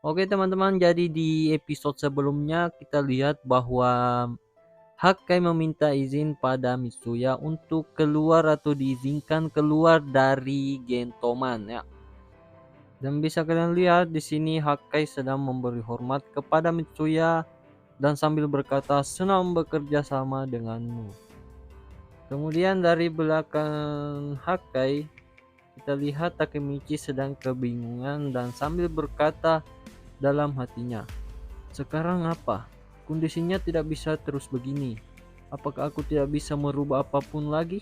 Oke teman-teman, jadi di episode sebelumnya kita lihat bahwa Hakai meminta izin pada Mitsuya untuk keluar atau diizinkan keluar dari Gentoman ya. Dan bisa kalian lihat di sini Hakai sedang memberi hormat kepada Mitsuya dan sambil berkata senang bekerja sama denganmu. Kemudian dari belakang Hakai kita lihat Takemichi sedang kebingungan dan sambil berkata dalam hatinya, "Sekarang apa? Kondisinya tidak bisa terus begini. Apakah aku tidak bisa merubah apapun lagi?"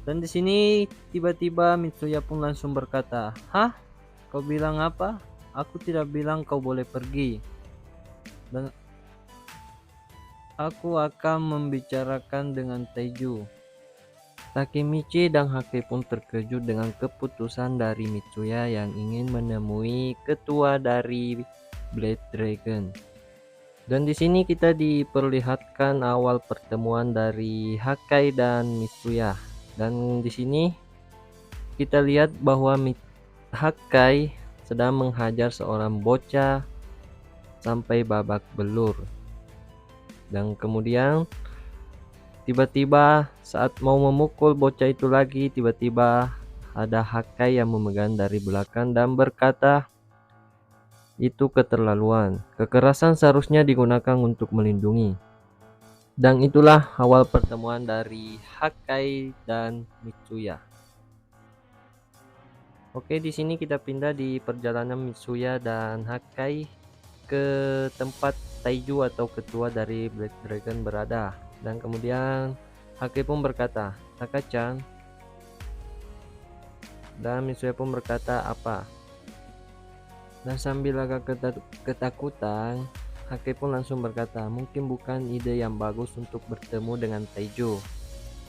Dan di sini tiba-tiba Mitsuya pun langsung berkata, "Hah? Kau bilang apa? Aku tidak bilang kau boleh pergi. Dan aku akan membicarakan dengan Taiju." Takemichi dan Hake pun terkejut dengan keputusan dari Mitsuya yang ingin menemui ketua dari Blade Dragon. Dan di sini kita diperlihatkan awal pertemuan dari Hakai dan Mitsuya. Dan di sini kita lihat bahwa Hakai sedang menghajar seorang bocah sampai babak belur. Dan kemudian tiba-tiba saat mau memukul bocah itu lagi, tiba-tiba ada Hakai yang memegang dari belakang dan berkata, "Itu keterlaluan. Kekerasan seharusnya digunakan untuk melindungi." Dan itulah awal pertemuan dari Hakai dan Mitsuya. Oke, di sini kita pindah di perjalanan Mitsuya dan Hakai ke tempat Taiju atau ketua dari Black Dragon berada. Dan kemudian Hakai pun berkata, "Taka-chan." Dan Mitsuya pun berkata, "Apa?" Dan sambil agak ketakutan, Hakai pun langsung berkata, "Mungkin bukan ide yang bagus untuk bertemu dengan Taiju.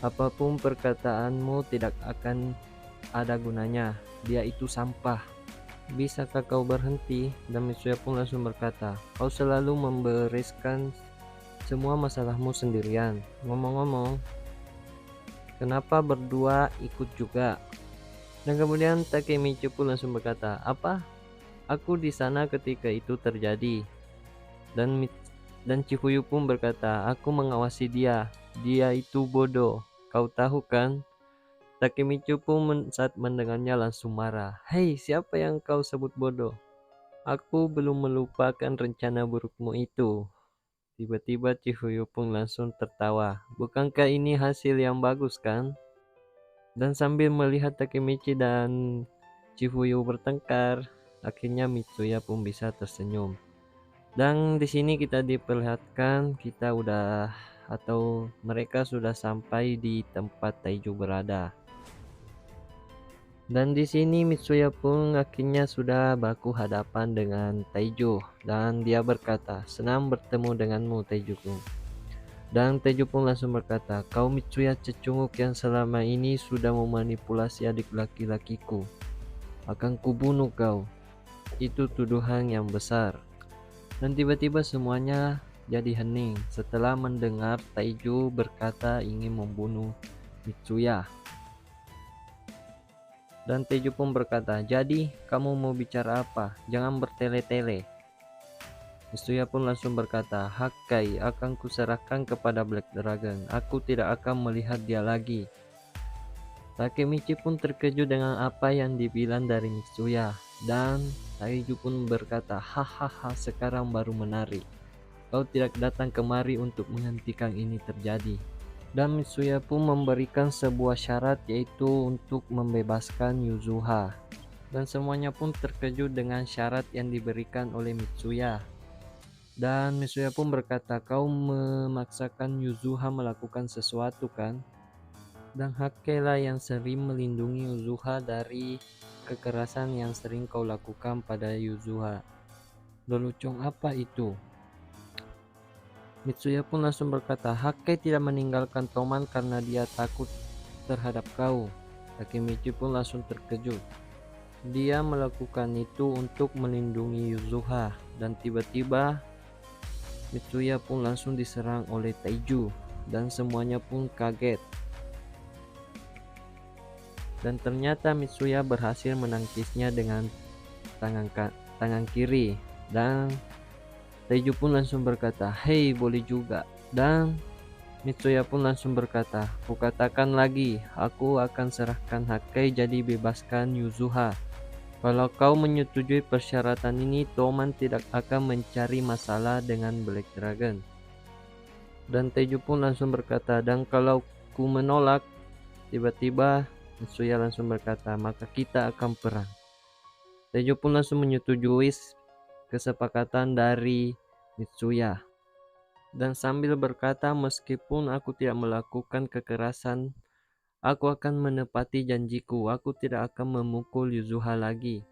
Apapun perkataanmu tidak akan ada gunanya. Dia itu sampah. Bisakah kau berhenti?" Dan Mitsuya pun langsung berkata, "Kau selalu membereskan semua masalahmu sendirian. Ngomong-ngomong, kenapa berdua ikut juga?" Dan kemudian Takemichi pun langsung berkata, "Apa? Aku di sana ketika itu terjadi." Dan Chifuyu pun berkata, "Aku mengawasi dia. Dia itu bodoh. Kau tahu kan?" Takemichi pun saat mendengarnya langsung marah. "Hei, siapa yang kau sebut bodoh? Aku belum melupakan rencana burukmu itu." Tiba-tiba Chifuyu pun langsung tertawa. "Bukankah ini hasil yang bagus kan?" Dan sambil melihat Takemichi dan Chifuyu bertengkar, akhirnya Mitsuya pun bisa tersenyum. Dan di sini kita diperlihatkan mereka sudah sampai di tempat Taiju berada. Dan di sini Mitsuya pun akhirnya sudah baku hadapan dengan Taiju dan dia berkata, "Senang bertemu denganmu, Taijuku." Dan Taiju pun langsung berkata, "Kau Mitsuya cecunguk yang selama ini sudah memanipulasi adik laki-lakiku. Akan kubunuh kau. Itu tuduhan yang besar." Dan tiba-tiba semuanya jadi hening setelah mendengar Taiju berkata ingin membunuh Mitsuya. Dan Taiju pun berkata, "Jadi, kamu mau bicara apa? Jangan bertele-tele." Mitsuya pun langsung berkata, "Hakai akan kuserahkan kepada Black Dragon. Aku tidak akan melihat dia lagi." Takemichi pun terkejut dengan apa yang dibilang dari Mitsuya. Dan Taiju pun berkata, "Hahaha, sekarang baru menarik. Kau tidak datang kemari untuk menghentikan ini terjadi." Dan Mitsuya pun memberikan sebuah syarat, yaitu untuk membebaskan Yuzuha. Dan semuanya pun terkejut dengan syarat yang diberikan oleh Mitsuya. Dan Mitsuya pun berkata, "Kau memaksakan Yuzuha melakukan sesuatu kan? Dan Hakai lah yang sering melindungi Yuzuha dari kekerasan yang sering kau lakukan pada Yuzuha. Lelucon apa itu?" Mitsuya pun langsung berkata, "Hakai tidak meninggalkan Toman karena dia takut terhadap kau." Takemichi pun langsung terkejut. Dia melakukan itu untuk melindungi Yuzuha. Dan tiba-tiba Mitsuya pun langsung diserang oleh Taiju. Dan semuanya pun kaget. Dan ternyata Mitsuya berhasil menangkisnya dengan tangan kiri. Dan Taiju pun langsung berkata, "Hei, boleh juga." Dan Mitsuya pun langsung berkata, "Kukatakan lagi, aku akan serahkan Hakai jadi bebaskan Yuzuha. Kalau kau menyetujui persyaratan ini, Toman tidak akan mencari masalah dengan Black Dragon." Dan Taiju pun langsung berkata, "Dan kalau ku menolak?" Tiba-tiba Mitsuya langsung berkata, "Maka kita akan perang." Taiju pun langsung menyetujui kesepakatan dari Mitsuya. Dan sambil berkata, "Meskipun aku tidak melakukan kekerasan, aku akan menepati janjiku. Aku tidak akan memukul Yuzuha lagi."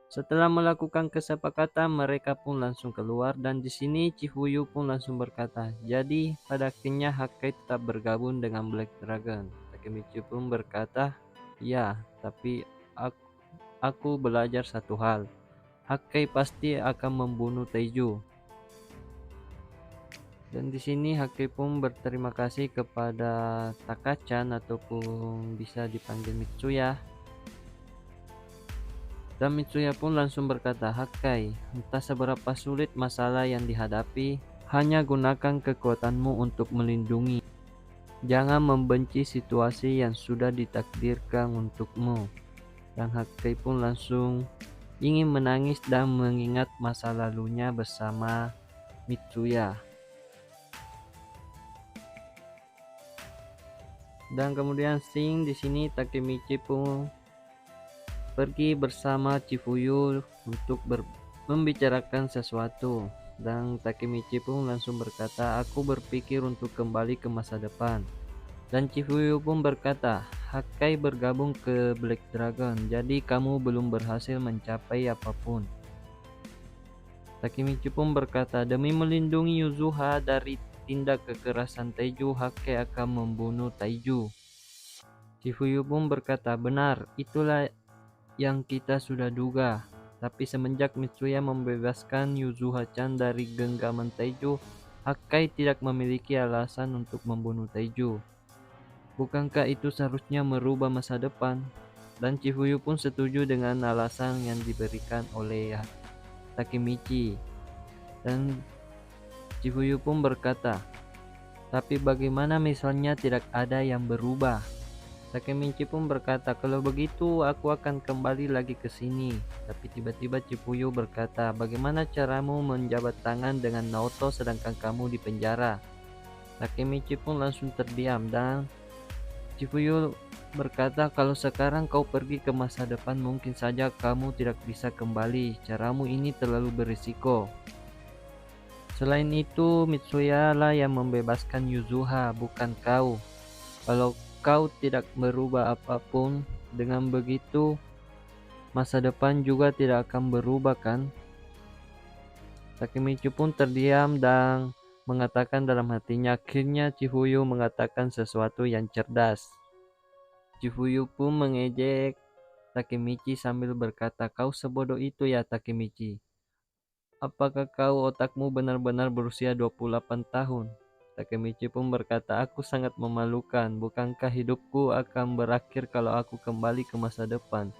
Setelah melakukan kesepakatan, mereka pun langsung keluar, dan di sini Chifuyu pun langsung berkata, "Jadi pada akhirnya Hakai tetap bergabung dengan Black Dragon." Takemichi pun berkata, "Ya, tapi aku belajar satu hal. Hakai pasti akan membunuh Taiju." Dan di sini Hakai pun berterima kasih kepada Takachan ataupun bisa dipanggil Mitsuya. Dan Mitsuya pun langsung berkata, "Hakai, entah seberapa sulit masalah yang dihadapi, hanya gunakan kekuatanmu untuk melindungi. Jangan membenci situasi yang sudah ditakdirkan untukmu." Dan Hakai pun langsung ingin menangis dan mengingat masa lalunya bersama Mitsuya. Dan kemudian di sini Takemichi pun pergi bersama Chifuyu untuk membicarakan sesuatu. Dan Takemichi pun langsung berkata, "Aku berpikir untuk kembali ke masa depan." Dan Chifuyu pun berkata, "Hakai bergabung ke Black Dragon, jadi kamu belum berhasil mencapai apapun." Takemichi pun berkata, "Demi melindungi Yuzuha dari tindak kekerasan Taiju, Hakai akan membunuh Taiju." Chifuyu pun berkata, "Benar, itulah yang kita sudah duga. Tapi semenjak Mitsuya membebaskan Yuzuha-chan dari genggaman Taiju, Hakai tidak memiliki alasan untuk membunuh Taiju. Bukankah itu seharusnya merubah masa depan?" Dan Chifuyu pun setuju dengan alasan yang diberikan oleh Takemichi. Dan Chifuyu pun berkata, "Tapi bagaimana misalnya tidak ada yang berubah?" Takemichi pun berkata, "Kalau begitu aku akan kembali lagi ke sini." Tapi tiba-tiba Chifuyu berkata, "Bagaimana caramu menjabat tangan dengan Naoto sedangkan kamu di penjara?" Takemichi pun langsung terdiam, dan Chifuyu berkata, "Kalau sekarang kau pergi ke masa depan, mungkin saja kamu tidak bisa kembali. Caramu ini terlalu berisiko. Selain itu, Mitsuya lah yang membebaskan Yuzuha, bukan kau. Kalau kau tidak merubah apapun, dengan begitu masa depan juga tidak akan berubah, kan?" Takemichi pun terdiam dan mengatakan dalam hatinya, akhirnya Chifuyu mengatakan sesuatu yang cerdas. Chifuyu pun mengejek Takemichi sambil berkata, "Kau sebodoh itu ya, Takemichi. Apakah kau otakmu benar-benar berusia 28 tahun?" Takemichi pun berkata, "Aku sangat memalukan. Bukankah hidupku akan berakhir kalau aku kembali ke masa depan?"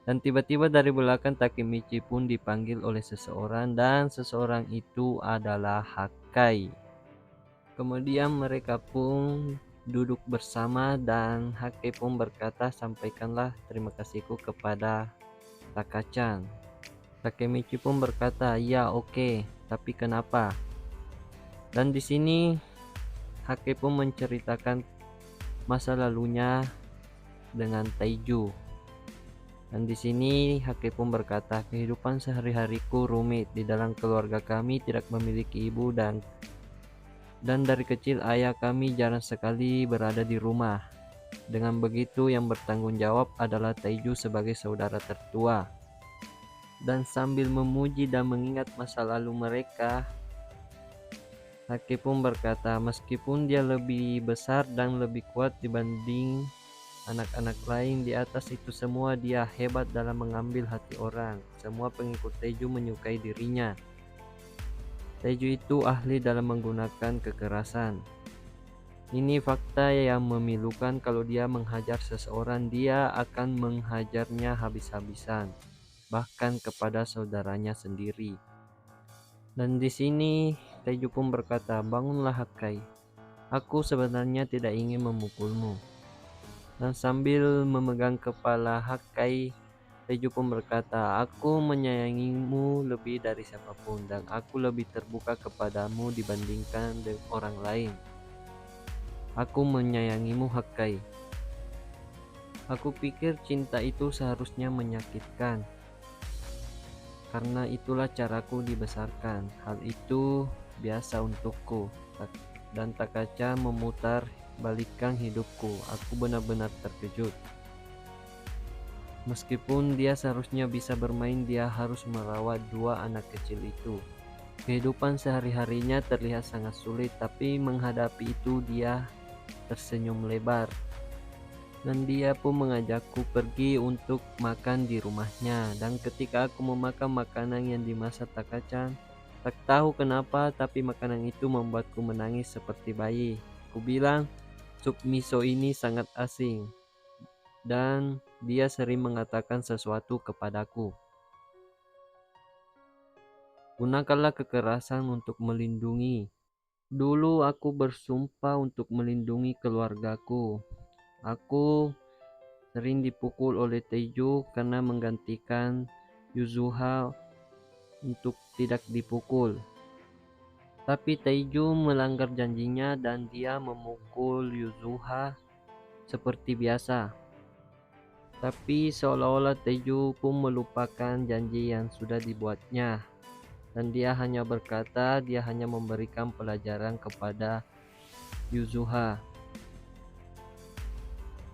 Dan tiba-tiba dari belakang Takemichi pun dipanggil oleh seseorang, dan seseorang itu adalah Hakai. Kemudian mereka pun duduk bersama, dan Hakai pun berkata, "Sampaikanlah terima kasihku kepada Takachan." Takemichi pun berkata, "Ya, oke, tapi kenapa?" Dan di sini Hakai pun menceritakan masa lalunya dengan Taiju. Dan di sini Hakai pun berkata, "Kehidupan sehari-hariku rumit. Di dalam keluarga kami tidak memiliki ibu, dan dari kecil ayah kami jarang sekali berada di rumah. Dengan begitu yang bertanggung jawab adalah Taiju sebagai saudara tertua." Dan sambil memuji dan mengingat masa lalu mereka, Hakai pun berkata, "Meskipun dia lebih besar dan lebih kuat dibanding anak-anak lain, di atas itu semua dia hebat dalam mengambil hati orang. Semua pengikut Taiju menyukai dirinya. Taiju itu ahli dalam menggunakan kekerasan. Ini fakta yang memilukan. Kalau dia menghajar seseorang, dia akan menghajarnya habis-habisan. bahkan kepada saudaranya sendiri. Dan di sini Taeju pun berkata, "Bangunlah Hakkai. Aku sebenarnya tidak ingin memukulmu." Dan sambil memegang kepala Hakkai, Taeju pun berkata, "Aku menyayangimu lebih dari siapapun dan aku lebih terbuka kepadamu dibandingkan dengan orang lain. Aku menyayangimu Hakkai. Aku pikir cinta itu seharusnya menyakitkan. Karena itulah caraku dibesarkan. Hal itu biasa untukku. Dan tak kaca memutar balikkan hidupku. Aku benar-benar terkejut. Meskipun dia seharusnya bisa bermain, dia harus merawat dua anak kecil itu. Kehidupan sehari-harinya terlihat sangat sulit, tapi menghadapi itu dia tersenyum lebar. Dan dia pun mengajakku pergi untuk makan di rumahnya. Dan ketika aku memakan makanan yang dimasak Takachan, tak tahu kenapa, tapi makanan itu membuatku menangis seperti bayi. Ku bilang, sup miso ini sangat asing. Dan dia sering mengatakan sesuatu kepadaku. Gunakanlah kekerasan untuk melindungi. Dulu aku bersumpah untuk melindungi keluargaku. Aku sering dipukul oleh Taeju karena menggantikan Yuzuha untuk tidak dipukul. Tapi Taeju melanggar janjinya dan dia memukul Yuzuha seperti biasa. Tapi seolah-olah Taeju pun melupakan janji yang sudah dibuatnya. Dan dia hanya berkata dia hanya memberikan pelajaran kepada Yuzuha.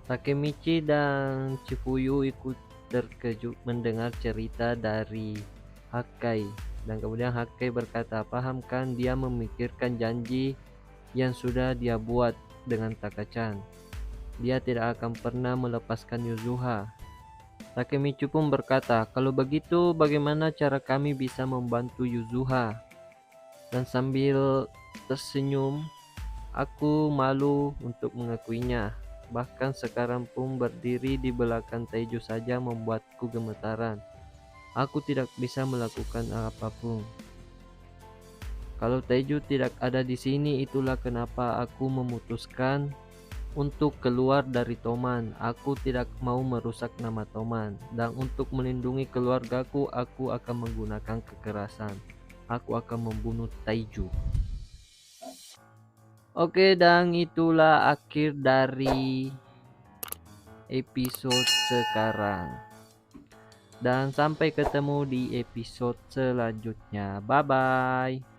Takemichi dan Chifuyu ikut terkejut mendengar cerita dari Hakkai. Dan kemudian Hakkai berkata, "Paham kan, dia memikirkan janji yang sudah dia buat dengan Takachan. Dia tidak akan pernah melepaskan Yuzuha." Takemichi pun berkata, "Kalau begitu bagaimana cara kami bisa membantu Yuzuha?" Dan sambil tersenyum, "Aku malu untuk mengakuinya. Bahkan sekarang pun berdiri di belakang Taeju saja membuatku gemetaran. Aku tidak bisa melakukan apapun. Kalau Taeju tidak ada di sini, itulah kenapa aku memutuskan untuk keluar dari Toman. Aku tidak mau merusak nama Toman. Dan untuk melindungi keluargaku, aku akan menggunakan kekerasan. Aku akan membunuh Taeju." Oke, dan itulah akhir dari episode sekarang. Dan sampai ketemu di episode selanjutnya. Bye bye.